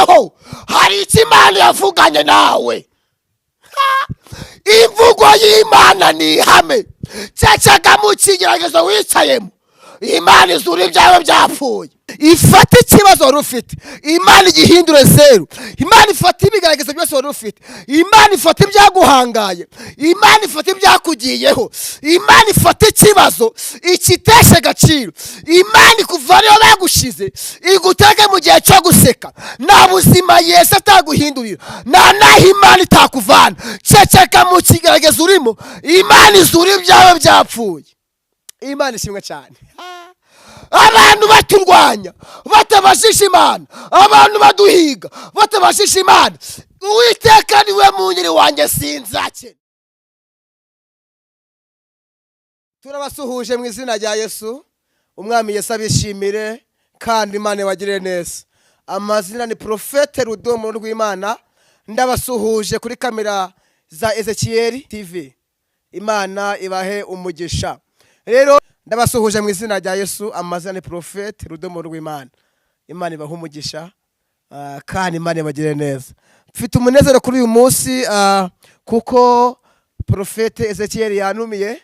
kugendaho hari icyo Imana yavuganye nawe. Imvugo y'Imana ni ihame. Ceceka mu kigeragezo wicayemo, Imana izura ibyawe byapfuye. Ifata ikibazo wari ufite, Imana igihindure zeru. Imana ifata ibigaragaza byose wari ufite, Imana ifata ibyaguhangaye, Imana ifata ibyakugiyeho, Imana ifata ikibazo ikiteshe agaciro. Imana ikuvanaho bagushize igutege mu gihe cyo guseka. Nta buzima Yesu ataguhindurira, nta naho Imana itakuvana. Ceceka mu kigaragaza urimo, Imana izura ibyawe byapfuye. Imana ishimwe cyane. Abantu baturwanya batabashisha Imana, abantu baduhiga batabashisha Imana, Uwiteka niwe munyiri wanjye sinzakena. Turabasuhuje mu izina rya Yesu. Umwami Yesu abishimire kandi Imana ibagirire neza. Amazina ni Profete Rudomo rw'Imana. Ndabasuhuje kuri kamera za Ezekiel TV. Imana ibahe umugisha. Rero ndabasuhuje mu izina rya Yesu. Amazina ni Profete Rudomo rw'Imana. Imana ibahe umugisha kandi Imana ibagirire neza. Mfite umunezero kuri uyu munsi kuko Profete Ezekiel yanumiye.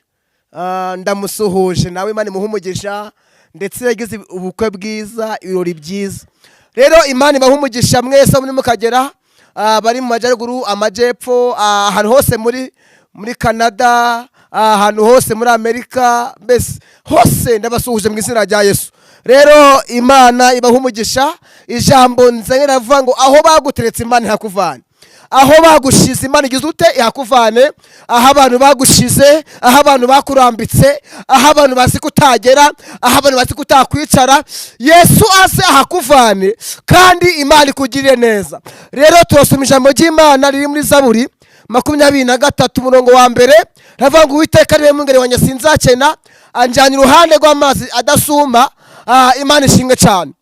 Ndamusuhuje nawe Imana imuhe umugisha, ndetse yagize ubukwe bwiza, ibirori byiza. Rero Imana ibahe umugisha mwese muri mukagera bari mu majyaruguru, amajyepfo, ahantu hose muri Canada, ahantu hose muri Amerika, mbese hose ndabasuhuje mu izina rya Yesu. Rero Imana ibahe umugisha. Ijambo nzanye ravuga ngo aho baguteretse Imana ihakuvane, aho bagushize Imana igize ute ihakuvane, aho abantu bagushize, aho abantu bakurambitse, aho abantu bazi kutagera, aho abantu bazi kutakwicara, Yesu aze ahakuvane kandi Imana ikugirire neza. Rero turasoma ijambo ry'Imana riri muri Zaburi 23 umurongo wa mbere. Ravuga ngo Uwiteka niwe mwungeri wanjye sinzakena, anjyana iruhande rw'amazi adasuma. Imana ishimwe cyane.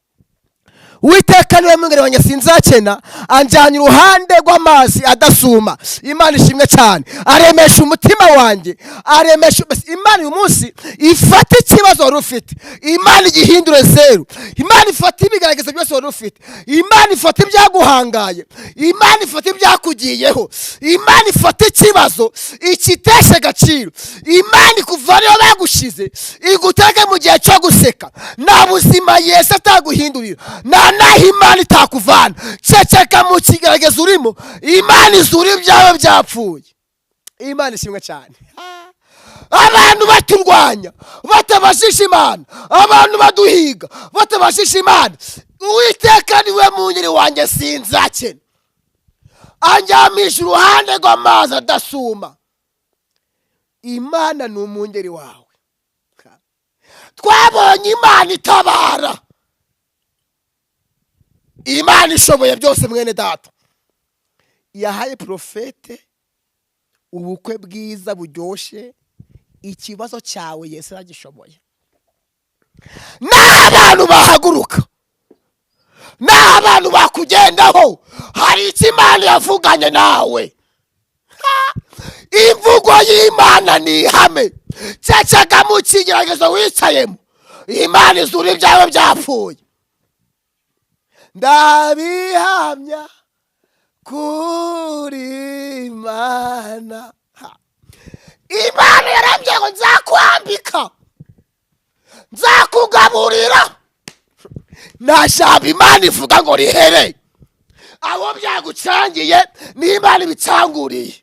Uwiteka niwe mwungeri wanjye sinzakena, anjyana iruhande rw'amazi adasuma. Imana ishimwe cyane. Aremesha umutima wanjye, aremesha. Imana uyu munsi ifata ikibazo wari ufite, Imana igihindure zeru. Imana ifata ibigaragaza byose wari ufite, Imana ifata ibyaguhangaye, Imana ifata ibyakugiyeho, Imana ifata ikibazo ikiteshe agaciro. Imana ikuvanaho bagushize igutege mu gihe cyo guseka. Nta buzima Yesu ataguhindurira, nta naho Imana itakuvana. Ceceka mu kigaragaza urimo, Imana izura ibyawe byapfuye. Imana ishimwe cyane. Abantu baturwanya batabashisha Imana, abantu baduhiga batabashisha Imana, Uwiteka niwe munyiri wanjye sinzakena, anjyamisha iruhande rw'amazi adasuma. Imana ni umwungeri wawe. Twabonye Imana itabara. Imana ishoboye byose mwene data. Yahaye Profete ubukwe bwiza buryoshye. Ikibazo cyawe Yesu aragishoboye. N'abantu bahaguruka, n'abantu bakugendaho hari icyo Imana yavuganye nawe. Imvugo y'Imana ni ihame. Ceceka mu kigeragezo wicayemo, Imana izura ibyawe byapfuye. Ndabihamya kuri Imana. Imana yarambye ngo nzakwambika, nzakugaburira. Nta jambo Imana ivuga ngo rihere. Abo byagucangiye ni Imana ibicanguriye.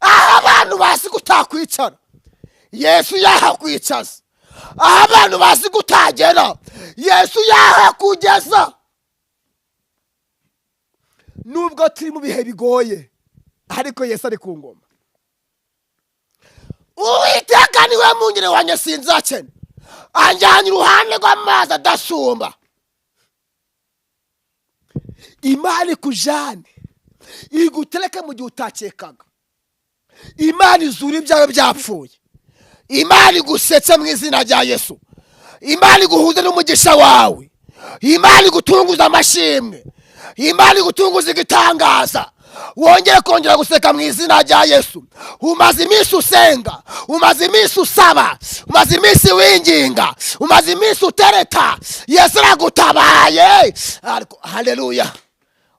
Aho abantu bazi kutakwicara, Yesu yahakwicaza. Aho abantu bazi kutagera, Yesu yahakugeza. Nubwo turi mu bihe bigoye, ariko Yesu ari ku ngoma. Uwiteka niwe mwungeri wanjye sinzakena, anjyana iruhande rw'amazi adasuma. Imana ikujyane igutereke mu gihe utakekaga. Imana izura ibyawe byapfuye. Imana igusetse mu izina rya Yesu. Imana iguhuze n'umugisha wawe. Imana igutunguza amashimwe. Imana igutunguza igitangaza. wongere kongera guseka mu izina rya Yesu. Umaze iminsi usenga, umaze iminsi usaba, umaze iminsi winginga, umaze iminsi utereta, Yesu aragutabaye. Haleluya.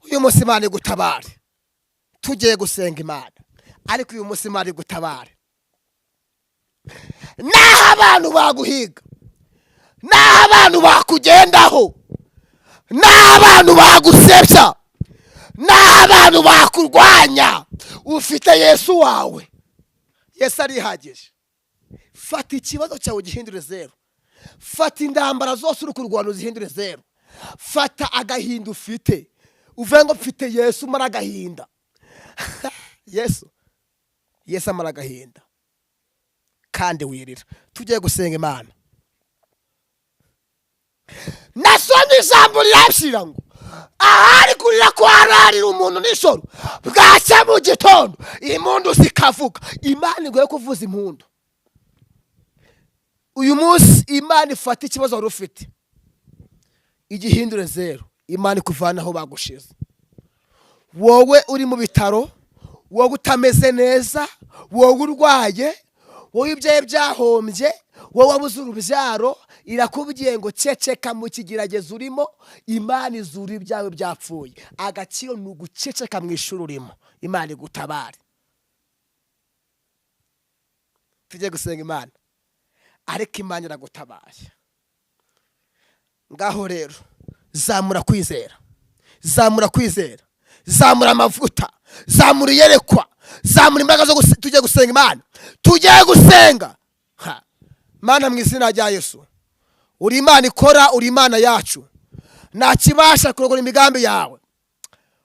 Uyu munsi Imana igutabare. Tugiye gusenga Imana, ariko uyu munsi Imana igutabare. Naho abantu baguhiga, naho abantu bakugendaho, naho abantu bagusebya, naho abantu bakurwanya, ufite Yesu wawe. Yesu arihagije. Fata ikibazo cyawe gihindure zero. Fata indambara zose uri kurwana uzihindure zero. Fata agahinda ufite, uvuge ngo mfite Yesu mara agahinda. Yesu amara agahinda kandi wirira. Tugiye gusenga Imana. Nasomye ijambo rirashira ngo ahari kurira kwararira umuntu nijoro, bwacya mu gitondo impundu zikavuga. Imana igoye kuvuza impundu. Uyu munsi Imana ifata ikibazo wari ufite igihindure zero. Imana ikuvanaho bagushize. Wowe uri mu bitaro, wowe utameze neza, wowe urwaye, wowe ibyaye byahombye, wowe wabuze urubyaro, irakubwiye ngo ceceka mu kigeragezo urimo. Imana izura ibyawe byapfuye. Agaciro ni uguceceka mu ishuri urimo. Imana igutabare. Tujye gusenga Imana, ariko Imana iragutabaye. Ngaho rero zamura kwizera, zamura kwizera, zamura amavuta, zamura iyerekwa, zamura imbaraga zo tujye gusenga Imana. Tujye gusenga. Mana mu izina rya Yesu, uri Imana ikora, uri Imana yacu, nta kibasha kurogora imigambi yawe.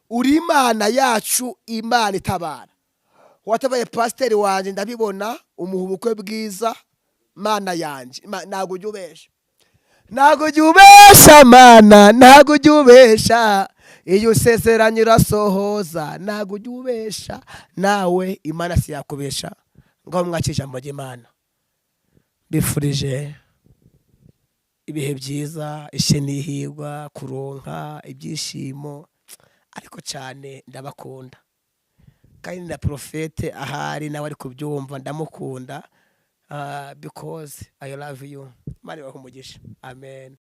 Uri Imana yacu, Imana itabara. Watabaye pasiteri wanjye ndabibona, umuha ubukwe bwiza. Mana yanjye, ntago ujya ubesha, ntago ujya ubesha Mana, ntago ujya ubesha. Iyo usezeranye urasohoza, ntago ujya ubesha. Nawe Imana siyakubesha. Ngaho mwakije ijambo ry'Imana. Bifurije ibihe byiza, ishenihirwa, kuronka ibyishimo, ariko cyane ndabakunda. Kandi na profete ahari nawe ari kubyumva ndamukunda, because I love you. Imana ibahe umugisha. Amen.